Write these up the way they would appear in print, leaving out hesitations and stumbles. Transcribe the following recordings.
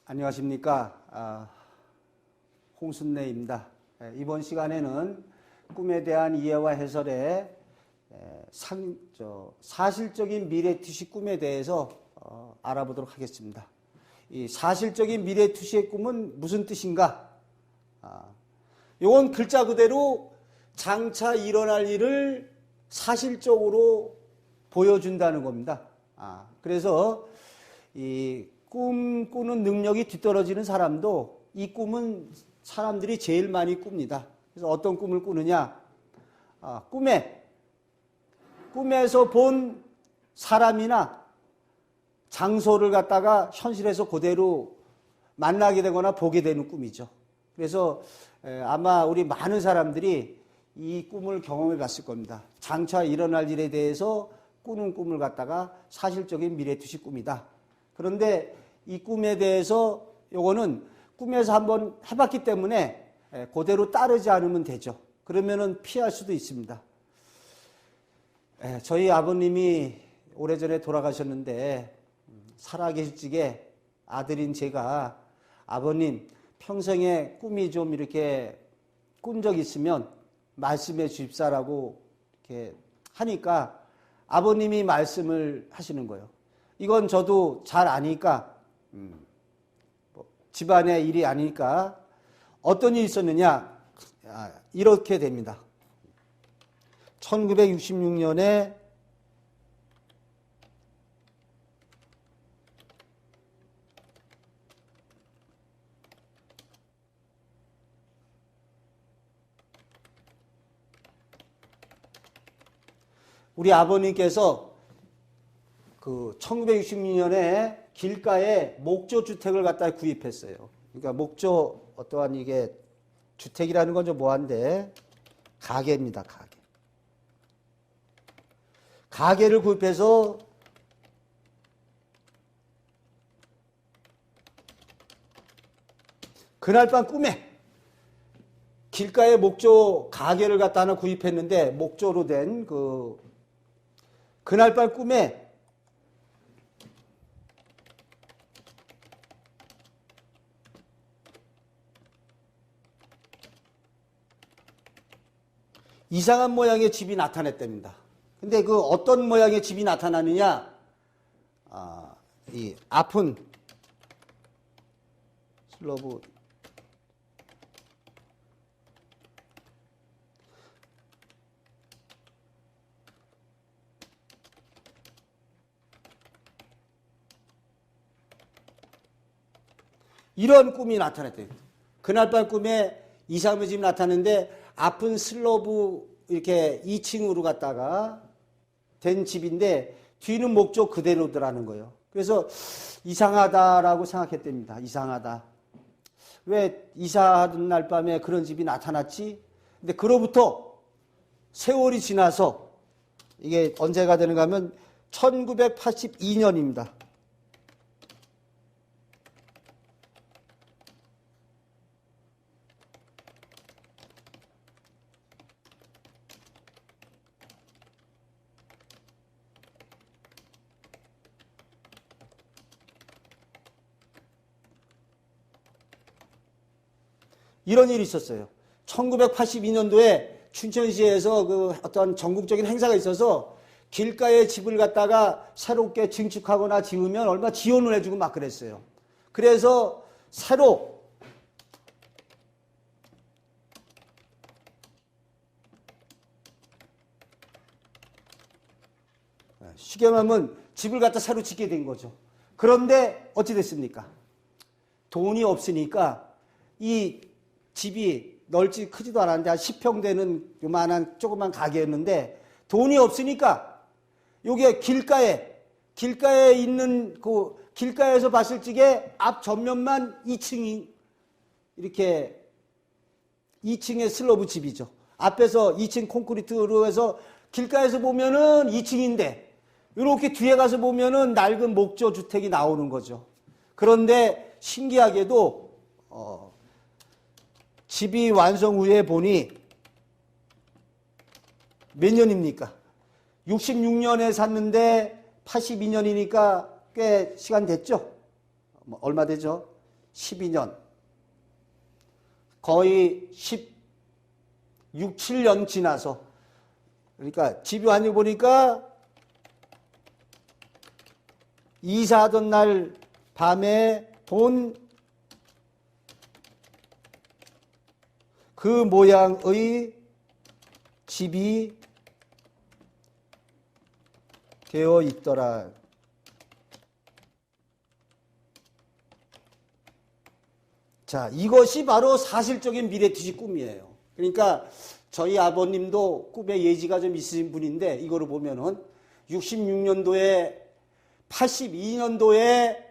안녕하십니까. 홍순례입니다. 이번 시간에는 꿈에 대한 이해와 해설의 사실적인 미래투시 꿈에 대해서 알아보도록 하겠습니다. 이 사실적인 미래투시의 꿈은 무슨 뜻인가? 이건 글자 그대로 장차 일어날 일을 사실적으로 보여준다는 겁니다. 그래서 이 꿈 꾸는 능력이 뒤떨어지는 사람도 이 꿈은 사람들이 제일 많이 꿉니다. 그래서 어떤 꿈을 꾸느냐? 꿈에서 본 사람이나 장소를 갖다가 현실에서 그대로 만나게 되거나 보게 되는 꿈이죠. 그래서 아마 우리 많은 사람들이 이 꿈을 경험해 봤을 겁니다. 장차 일어날 일에 대해서 꾸는 꿈을 갖다가 사실적인 미래투시 꿈이다. 그런데 이 꿈에 대해서 요거는 꿈에서 한번 해봤기 때문에 그대로 따르지 않으면 되죠. 그러면은 피할 수도 있습니다. 저희 아버님이 오래전에 돌아가셨는데 살아계실 적에 아들인 제가 아버님 평생에 꿈이 좀 이렇게 꾼 적 있으면 말씀해 주십사라고 이렇게 하니까 아버님이 말씀을 하시는 거예요. 이건 저도 잘 아니까 집안의 일이 아니니까 어떤 일이 있었느냐? 이렇게 됩니다. 1966년에 우리 아버님께서 1966년에 길가에 목조주택을 갖다 구입했어요. 그러니까 어떠한 이게 주택이라는 건 좀 뭐한데 가게입니다. 가게를 구입해서 그날 밤 꿈에 길가에 목조 가게를 갖다 하나 구입했는데 목조로 된 그날 밤 꿈에 이상한 모양의 집이 나타났답니다. 근데 어떤 모양의 집이 나타나느냐? 이 아픈 슬러브 이런 꿈이 나타났대요. 그날 밤 꿈에 이상한 집이 나타났는데 아픈 슬러브 이렇게 2층으로 갔다가 된 집인데 뒤는 목조 그대로더라는 거예요. 그래서 이상하다라고 생각했답니다. 이상하다. 왜 이사하던 날 밤에 그런 집이 나타났지? 근데 그로부터 세월이 지나서 이게 언제가 되는가 하면 1982년입니다. 이런 일이 있었어요. 1982년도에 춘천시에서 어떤 전국적인 행사가 있어서 길가에 집을 갖다가 새롭게 증축하거나 지으면 얼마 지원을 해주고 막 그랬어요. 그래서 새로 쉽게 말하면 집을 갖다 새로 짓게 된 거죠. 그런데 어찌 됐습니까? 돈이 없으니까 이 집이 넓지 크지도 않았는데 한 10평 되는 요만한 조그만 가게였는데 돈이 없으니까 요게 길가에 있는 길가에서 봤을 적에 앞 전면만 2층이 이렇게 2층의 슬러브 집이죠. 앞에서 2층 콘크리트로 해서 길가에서 보면은 2층인데 이렇게 뒤에 가서 보면은 낡은 목조 주택이 나오는 거죠. 그런데 신기하게도 집이 완성 후에 보니 몇 년입니까? 66년에 샀는데 82년이니까 꽤 시간 됐죠? 얼마 되죠? 12년, 거의 16, 7년 지나서, 그러니까 집이 완전히 보니까 이사하던 날 밤에 본 그 모양의 집이 되어 있더라. 자, 이것이 바로 사실적인 미래투시 꿈이에요. 그러니까 저희 아버님도 꿈에 예지가 좀 있으신 분인데, 이거를 보면은 66년도에 82년도에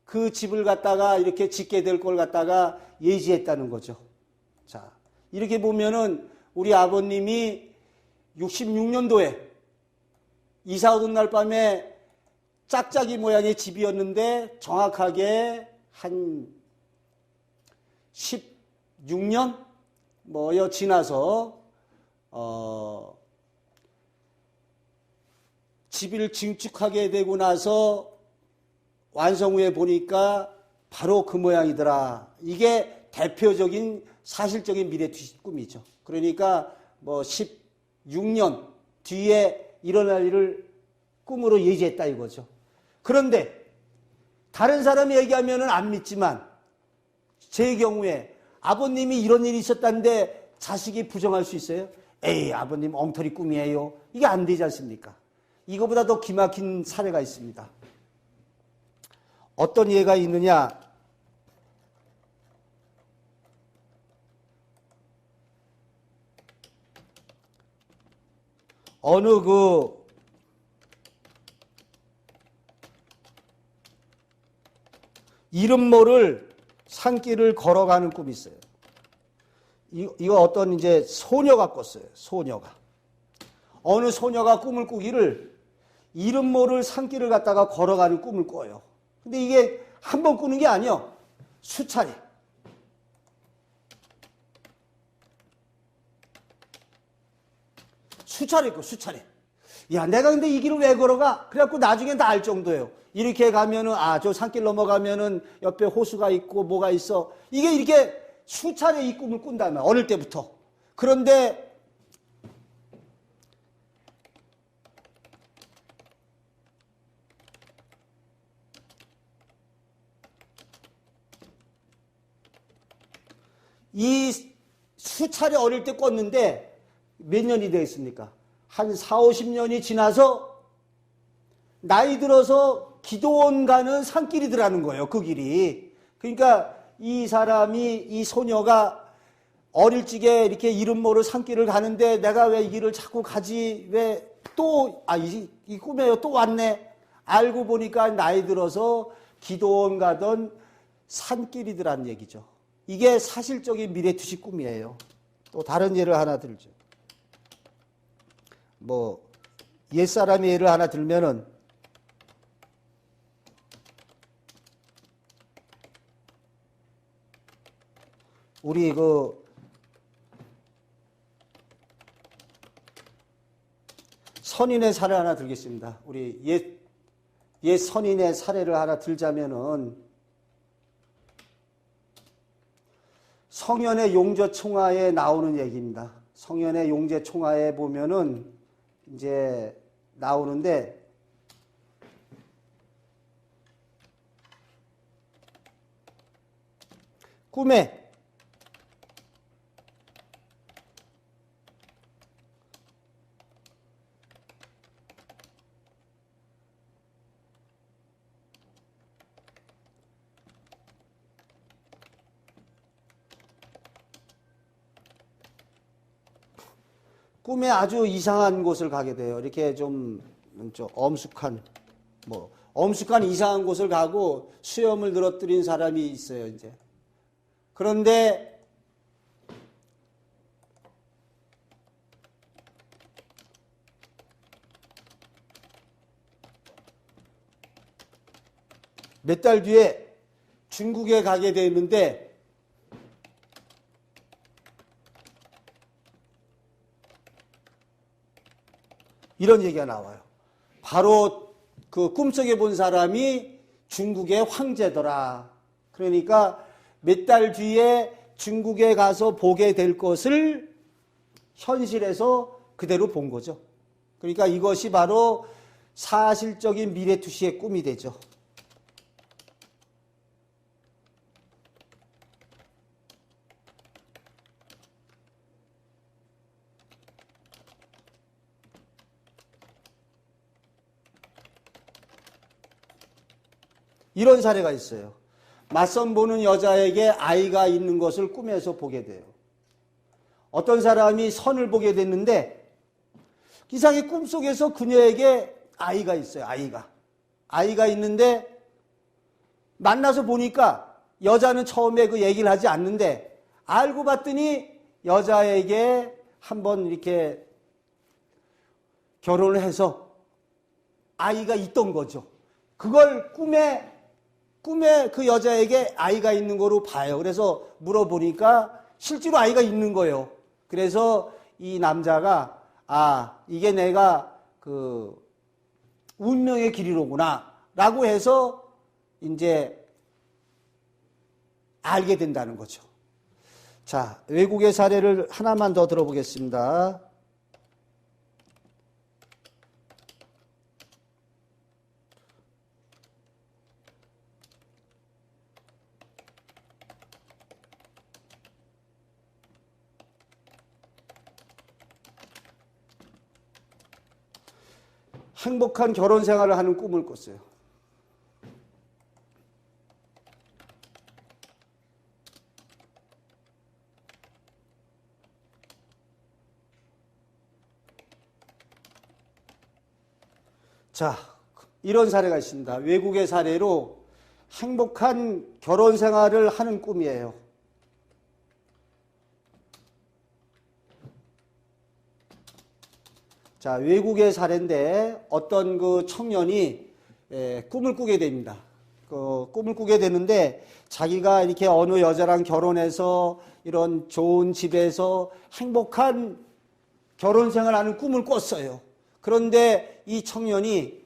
그 집을 갖다가 이렇게 짓게 될 걸 갖다가 예지했다는 거죠. 자, 이렇게 보면은 우리 아버님이 66년도에 이사 오던 날 밤에 짝짝이 모양의 집이었는데 정확하게 한 16년 뭐여 지나서 집을 증축하게 되고 나서 완성 후에 보니까 바로 그 모양이더라. 이게 대표적인 사실적인 미래투시 꿈이죠. 그러니까 뭐 16년 뒤에 일어날 일을 꿈으로 예지했다 이거죠. 그런데 다른 사람이 얘기하면은 안 믿지만 제 경우에 아버님이 이런 일이 있었다는데 자식이 부정할 수 있어요? 에이, 아버님 엉터리 꿈이에요. 이게 안 되지 않습니까? 이거보다 더 기막힌 사례가 있습니다. 어떤 예가 있느냐? 어느 이름 모를 산길을 걸어가는 꿈이 있어요. 이거 어떤 이제 소녀가 꿨어요. 소녀가. 어느 소녀가 꿈을 꾸기를 이름 모를 산길을 갖다가 걸어가는 꿈을 꿔요. 근데 이게 한 번 꾸는 게 아니에요. 수차례. 수차례 꿔, 수차례. 야, 내가 근데 이 길을 왜 걸어가? 그래갖고 나중엔 다 알 정도예요. 이렇게 가면은, 저 산길 넘어가면은 옆에 호수가 있고 뭐가 있어. 이게 이렇게 수차례 이 꿈을 꾼다면, 어릴 때부터. 그런데, 이 수차례 어릴 때 꿨는데 몇 년이 되겠습니까? 한 4, 50년이 지나서 나이 들어서 기도원 가는 산길이더라는 거예요. 그 길이. 그러니까 이 사람이, 이 소녀가 어릴 적에 이렇게 이름 모를 산길을 가는데 내가 왜 이 길을 자꾸 가지? 왜 또, 이 꿈에요. 또 왔네. 알고 보니까 나이 들어서 기도원 가던 산길이더란 얘기죠. 이게 사실적인 미래투시 꿈이에요. 또 다른 예를 하나 들죠. 뭐 옛사람의 예를 하나 들면은 우리 선인의 사례 하나 들겠습니다. 우리 옛 선인의 사례를 하나 들자면은 성현의 용저총화에 나오는 얘기입니다. 성현의 용저총화에 보면은 이제 나오는데 꿈에 꿈에 아주 이상한 곳을 가게 돼요. 이렇게 좀 엄숙한 이상한 곳을 가고 수염을 늘어뜨린 사람이 있어요, 이제. 그런데 몇 달 뒤에 중국에 가게 되는데 이런 얘기가 나와요. 바로 그 꿈속에 본 사람이 중국의 황제더라. 그러니까 몇 달 뒤에 중국에 가서 보게 될 것을 현실에서 그대로 본 거죠. 그러니까 이것이 바로 사실적인 미래투시의 꿈이 되죠. 이런 사례가 있어요. 맞선 보는 여자에게 아이가 있는 것을 꿈에서 보게 돼요. 어떤 사람이 선을 보게 됐는데 이상하게 꿈속에서 그녀에게 아이가 있어요. 아이가 있는데 만나서 보니까 여자는 처음에 그 얘기를 하지 않는데 알고 봤더니 여자에게 한번 이렇게 결혼을 해서 아이가 있던 거죠. 그걸 꿈에 그 여자에게 아이가 있는 거로 봐요. 그래서 물어보니까 실제로 아이가 있는 거예요. 그래서 이 남자가 이게 내가 그 운명의 길이로구나 라고 해서 이제 알게 된다는 거죠. 자, 외국의 사례를 하나만 더 들어보겠습니다. 행복한 결혼 생활을 하는 꿈을 꿨어요. 자, 이런 사례가 있습니다. 외국의 사례로 행복한 결혼 생활을 하는 꿈이에요. 자, 외국의 사례인데 어떤 그 청년이 꿈을 꾸게 됩니다. 꿈을 꾸게 되는데 자기가 이렇게 어느 여자랑 결혼해서 이런 좋은 집에서 행복한 결혼 생활하는 꿈을 꿨어요. 그런데 이 청년이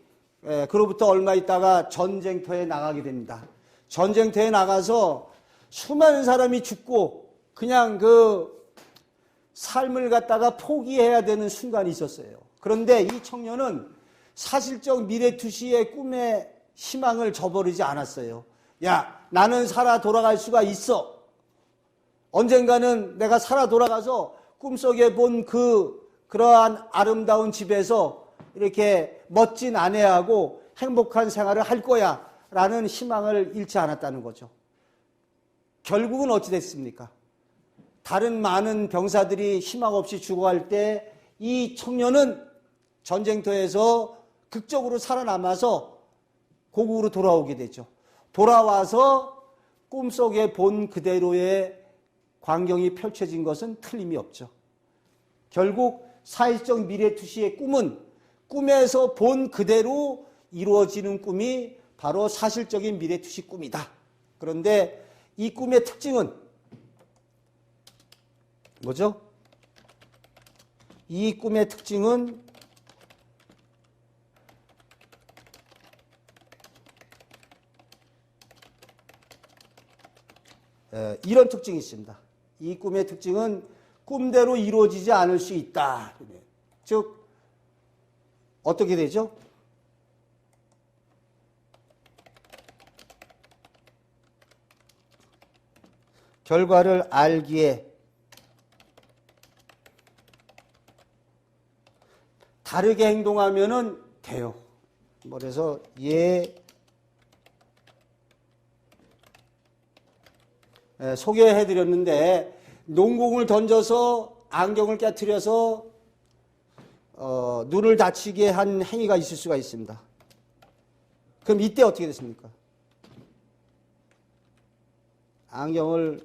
그로부터 얼마 있다가 전쟁터에 나가게 됩니다. 전쟁터에 나가서 수많은 사람이 죽고 그냥 그 삶을 갖다가 포기해야 되는 순간이 있었어요. 그런데 이 청년은 사실적 미래투시의 꿈의 희망을 저버리지 않았어요. 야, 나는 살아 돌아갈 수가 있어. 언젠가는 내가 살아 돌아가서 꿈속에 본 그러한 아름다운 집에서 이렇게 멋진 아내하고 행복한 생활을 할 거야 라는 희망을 잃지 않았다는 거죠. 결국은 어찌 됐습니까? 다른 많은 병사들이 희망 없이 죽어갈 때 이 청년은 전쟁터에서 극적으로 살아남아서 고국으로 돌아오게 되죠. 돌아와서 꿈속에 본 그대로의 광경이 펼쳐진 것은 틀림이 없죠. 결국 사회적 미래투시의 꿈은 꿈에서 본 그대로 이루어지는 꿈이 바로 사실적인 미래투시 꿈이다. 그런데 이 꿈의 특징은 뭐죠? 이 꿈의 특징은 이런 특징이 있습니다. 이 꿈의 특징은 꿈대로 이루어지지 않을 수 있다. 즉 어떻게 되죠? 결과를 알기에 다르게 행동하면은 돼요. 그래서 소개해드렸는데 농공을 던져서 안경을 깨트려서 눈을 다치게 한 행위가 있을 수가 있습니다. 그럼 이때 어떻게 됐습니까? 안경을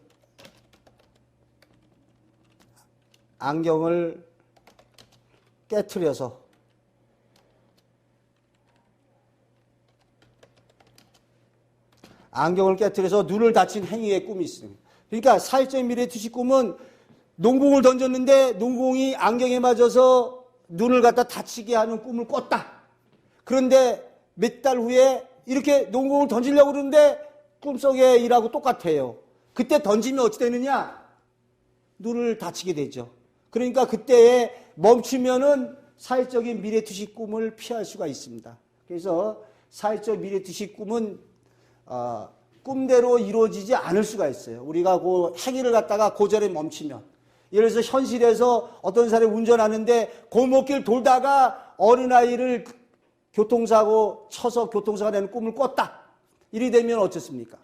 깨트려서 눈을 다친 행위의 꿈이 있습니다. 그러니까 사회적 미래투시 꿈은 농공을 던졌는데 농공이 안경에 맞아서 눈을 갖다 다치게 하는 꿈을 꿨다. 그런데 몇 달 후에 이렇게 농공을 던지려고 그러는데 꿈속의 일하고 똑같아요. 그때 던지면 어찌 되느냐? 눈을 다치게 되죠. 그러니까 그때에 멈추면은 사회적인 미래투시 꿈을 피할 수가 있습니다. 그래서 사회적 미래투시 꿈은 꿈대로 이루어지지 않을 수가 있어요. 우리가 그 행위를 갖다가 고절에 멈추면, 예를 들어서 현실에서 어떤 사람이 운전하는데 골목길 돌다가 어린아이를 교통사고 쳐서 교통사고 내는 꿈을 꿨다. 이리 되면 어떻습니까?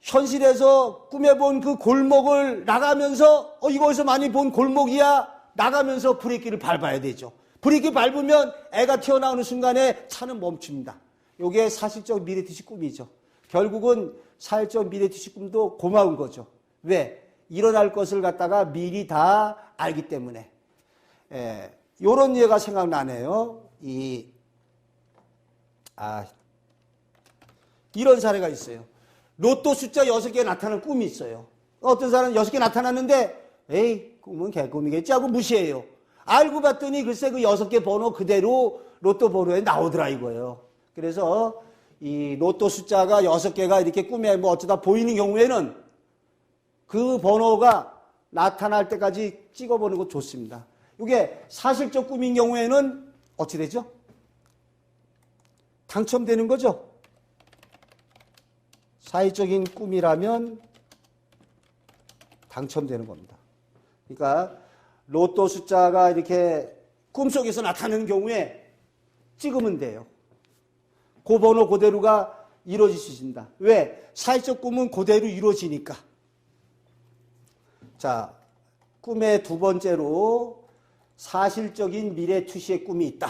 현실에서 꿈에 본 그 골목을 나가면서 이거에서 많이 본 골목이야, 나가면서 브레이크를 밟아야 되죠. 브레이크 밟으면 애가 튀어나오는 순간에 차는 멈춥니다. 이게 사실적 미래투시 꿈이죠. 결국은 사회적 미래투시 꿈도 고마운 거죠. 왜? 일어날 것을 갖다가 미리 다 알기 때문에. 요런 예가 생각나네요. 이런 사례가 있어요. 로또 숫자 6개 나타나는 꿈이 있어요. 어떤 사람은 6개 나타났는데 에이, 꿈은 개꿈이겠지 하고 무시해요. 알고 봤더니 글쎄 그 6개 번호 그대로 로또 번호에 나오더라 이거예요. 그래서 이 로또 숫자가 6개가 이렇게 꿈에 뭐 어쩌다 보이는 경우에는 그 번호가 나타날 때까지 찍어보는 거 좋습니다. 이게 사실적 꿈인 경우에는 어찌 되죠? 당첨되는 거죠. 사회적인 꿈이라면 당첨되는 겁니다. 그러니까 로또 숫자가 이렇게 꿈속에서 나타나는 경우에 찍으면 돼요. 그 번호 그대로가 이루어질 수 있습니다. 왜? 사회적 꿈은 그대로 이루어지니까. 자, 꿈의 두 번째로 사실적인 미래 투시의 꿈이 있다.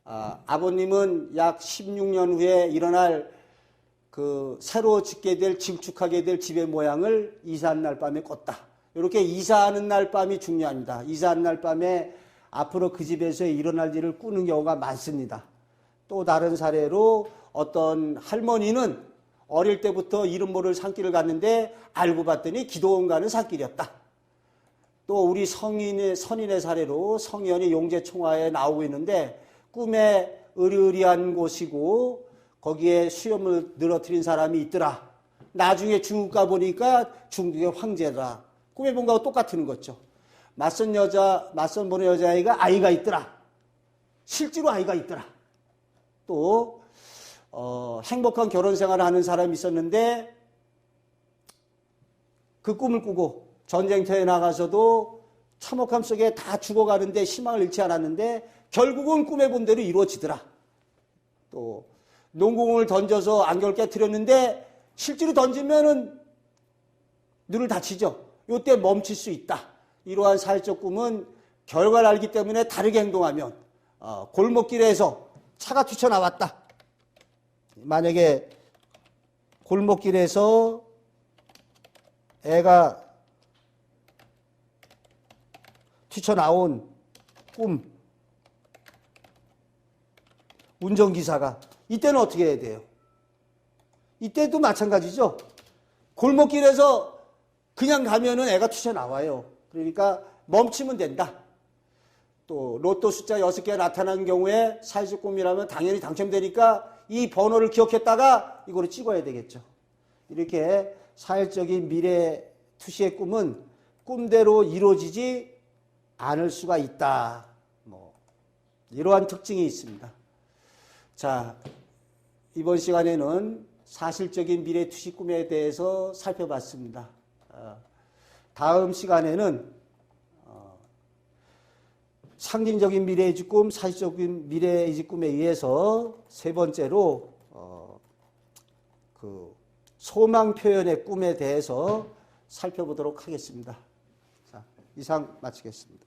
아버님은 약 16년 후에 일어날 그 새로 짓게 될, 증축하게 될 집의 모양을 이사하는 날 밤에 꿨다. 이렇게 이사하는 날 밤이 중요합니다. 이사하는 날 밤에 앞으로 그 집에서 일어날 일을 꾸는 경우가 많습니다. 또 다른 사례로 어떤 할머니는 어릴 때부터 이름 모를 산길을 갔는데 알고 봤더니 기도원 가는 산길이었다. 또 우리 선인의 사례로 성현이 용재총화에 나오고 있는데 꿈에 으리으리한 곳이고 거기에 수염을 늘어뜨린 사람이 있더라. 나중에 중국 가보니까 중국의 황제라. 꿈에 본 거하고 똑같은 거죠. 맞선 보는 여자아이가 아이가 있더라. 실제로 아이가 있더라. 또 행복한 결혼 생활을 하는 사람이 있었는데 그 꿈을 꾸고 전쟁터에 나가서도 참혹함 속에 다 죽어가는데 희망을 잃지 않았는데 결국은 꿈에 본 대로 이루어지더라. 또 농구공을 던져서 안경을 깨트렸는데 실제로 던지면은 눈을 다치죠. 이때 멈출 수 있다. 이러한 사회적 꿈은 결과를 알기 때문에 다르게 행동하면 골목길에서 차가 튀쳐나왔다. 만약에 골목길에서 애가 튀쳐나온 꿈, 운전기사가 이때는 어떻게 해야 돼요? 이때도 마찬가지죠. 골목길에서 그냥 가면은 애가 튀쳐나와요. 그러니까 멈추면 된다. 또 로또 숫자 6개가 나타나는 경우에 사회적 꿈이라면 당연히 당첨되니까 이 번호를 기억했다가 이거를 찍어야 되겠죠. 이렇게 사회적인 미래 투시의 꿈은 꿈대로 이루어지지 않을 수가 있다. 이러한 특징이 있습니다. 자, 이번 시간에는 사실적인 미래 투시 꿈에 대해서 살펴봤습니다. 다음 시간에는 상징적인 미래의지 꿈, 사실적인 미래의지 꿈에 의해서 세 번째로 그 소망 표현의 꿈에 대해서 살펴보도록 하겠습니다. 자, 이상 마치겠습니다.